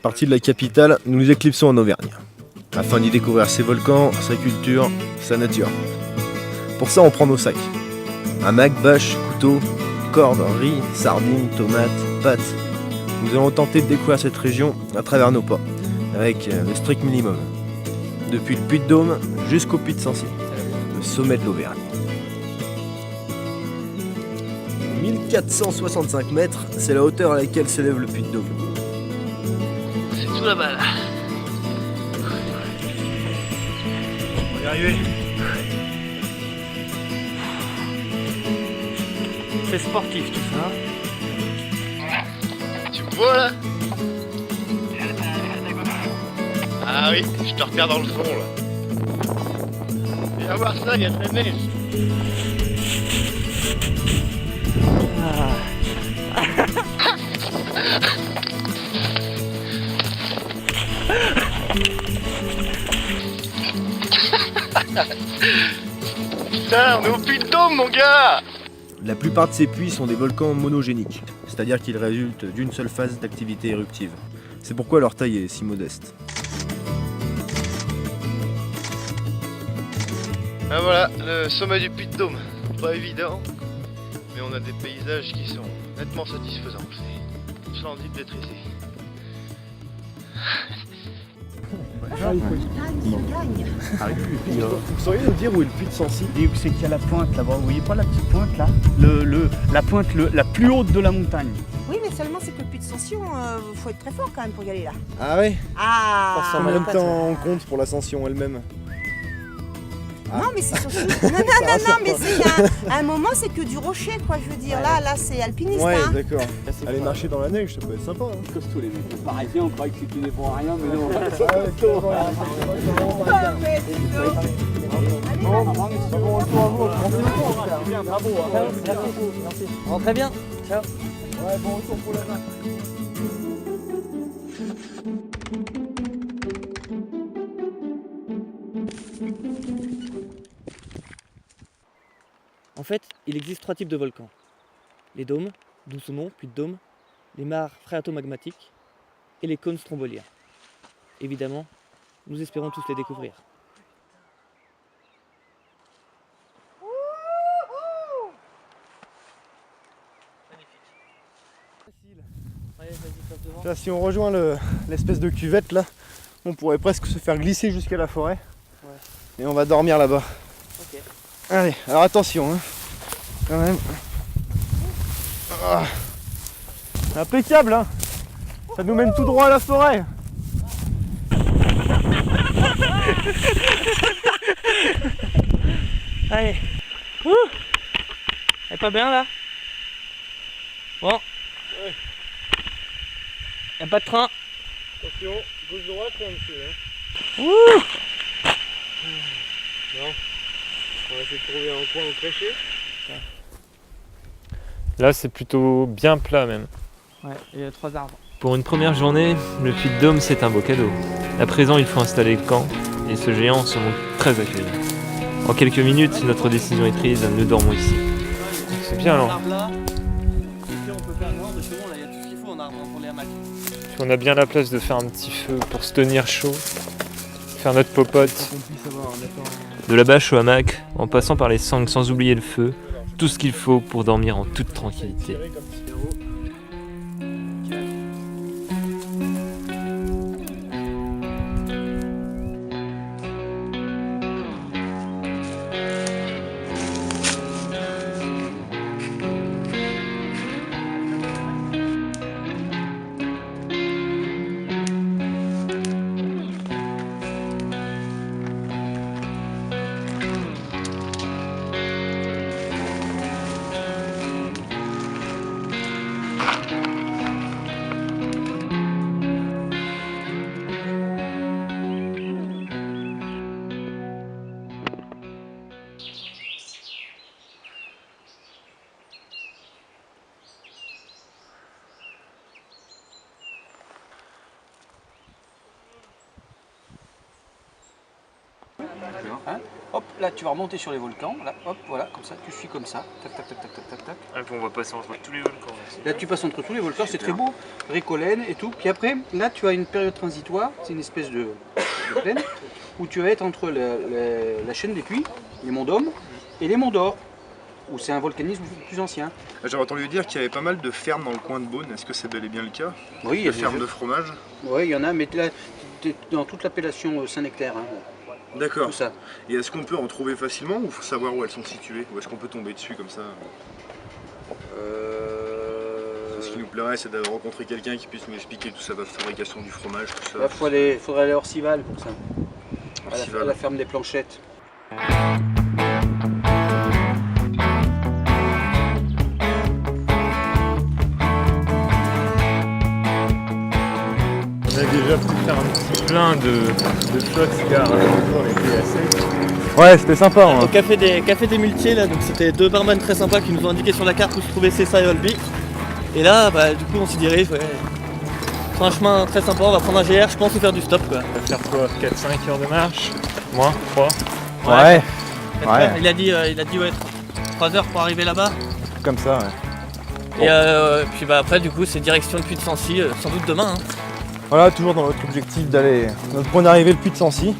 Parti de la capitale, nous nous éclipsons en Auvergne, afin d'y découvrir ses volcans, sa culture, sa nature. Pour ça, on prend nos sacs. Hamac, bâche, couteau, cordes, riz, sardines, tomates, pâtes. Nous allons tenter de découvrir cette région à travers nos pas, avec le strict minimum. Depuis le Puy-de-Dôme jusqu'au Puy de Sancy, le sommet de l'Auvergne. 1465 mètres, c'est la hauteur à laquelle s'élève le Puy-de-Dôme. C'est tout là-bas là. On va y arriver. C'est sportif tout ça. Tu me vois là? Ah oui, je te repère dans le fond là. Viens voir ça, il y a de la neige. Putain, on est au Puy-de-Dôme mon gars! La plupart de ces puits sont des volcans monogéniques, c'est-à-dire qu'ils résultent d'une seule phase d'activité éruptive. C'est pourquoi leur taille est si modeste. Ah voilà, le sommet du Puy-de-Dôme. Pas évident, mais on a des paysages qui sont nettement satisfaisants. C'est splendide d'être ici. Vous sauriez nous dire où est le puits de Sancy? Et c'est qu'il y a la pointe là-bas, vous voyez pas la petite pointe là? La pointe la plus haute de la montagne. Oui, mais seulement c'est que le puits de Sancy, faut être très fort quand même pour y aller là. Ah ouais? Ah Combien de temps on compte pour l'ascension elle-même? Non, mais c'est surtout. Non, mais c'est un moment, c'est que du rocher, quoi. Je veux dire, là, c'est alpiniste. Ouais, hein. d'accord. Aller marcher dans la neige, ça peut être sympa. Hein. Costaud les mecs. Parisiens, on croyait que c'était pour rien, mais non. Ah, mais dis donc. Rentrez bien. Ciao. Ouais, bon retour pour la main. En fait, il existe 3 types de volcans. Les dômes, d'où son nom, Puy-de-Dôme, les mares phréatomagmatiques et les cônes stromboliens. Évidemment, nous espérons tous les découvrir. Là, si on rejoint l'espèce de cuvette là, on pourrait presque se faire glisser jusqu'à la forêt. Ouais. Et on va dormir là-bas. Ok. Allez, alors attention, hein, quand même. Ah. Impeccable, hein. Ça nous mène tout droit à la forêt. Allez. Ouh. Elle est pas bien là? Bon. Y'a pas de train. Attention, gauche-droite là, monsieur. Hein. Ouh. Bon, on va essayer de trouver un coin où prêcher. Là, c'est plutôt bien plat même. Ouais, il y a 3 arbres. Pour une première journée, le Puy-de-Dôme, c'est un beau cadeau. À présent, il faut installer le camp et ce géant se montre très accueillant. En quelques minutes, notre décision est prise, nous dormons ici. C'est bien lent. Là. Et puis on peut faire non, mais c'est bon, là il y a tout ce qu'il faut en arbre pour les hamacs. Puis on a bien la place de faire un petit feu pour se tenir chaud, faire notre popote. De la bâche au hamac, en passant par les sangles sans oublier le feu, tout ce qu'il faut pour dormir en toute tranquillité. là tu vas remonter sur les volcans, là, hop, voilà, comme ça, tu suis comme ça, tac, tac, tac, tac, tac, tac, tac. Ah, puis on va passer entre tous les volcans. Là tu passes entre tous les volcans, c'est très beau, Récolène et tout. Puis après, là tu as une période transitoire, c'est une espèce de plaine, où tu vas être entre la chaîne des Puys, les monts d'Homme, et les monts d'Or, où c'est un volcanisme plus ancien. J'ai entendu dire qu'il y avait pas mal de fermes dans le coin de Beaune, est-ce que c'est bel et bien le cas? Oui, il y De a des fermes de fromage? Oui, il y en a, mais là, t'es dans toute l'appellation Saint-Nectaire, hein, D'accord. tout ça. Et est-ce qu'on peut en trouver facilement ou faut savoir où elles sont situées? Ou est-ce qu'on peut tomber dessus comme ça? Ce qui nous plairait, c'est de rencontrer quelqu'un qui puisse nous expliquer toute sa fabrication du fromage, tout ça. Là, faudrait aller à Orcival pour ça, à la ferme des Planchettes. On a déjà pu faire un petit plein de flotte car on était assez. Ouais, c'était sympa. Au café des Muletiers, là, donc c'était deux barman très sympas qui nous ont indiqué sur la carte où se trouvaient Cessa et Olby. Et là, bah, du coup, on s'y dirige. Ouais. C'est un chemin très sympa, on va prendre un GR, je pense, et faire du stop, quoi. On va faire quoi, 4-5 heures de marche? Moins 3? Ouais, Il a dit ouais, 3 heures pour arriver là-bas. comme ça, ouais. Et puis bah, après, du coup, c'est direction le Puy de Sancy, sans doute demain. Hein. Voilà, toujours dans notre objectif d'aller. Notre point d'arrivée, le Puy de Sancy.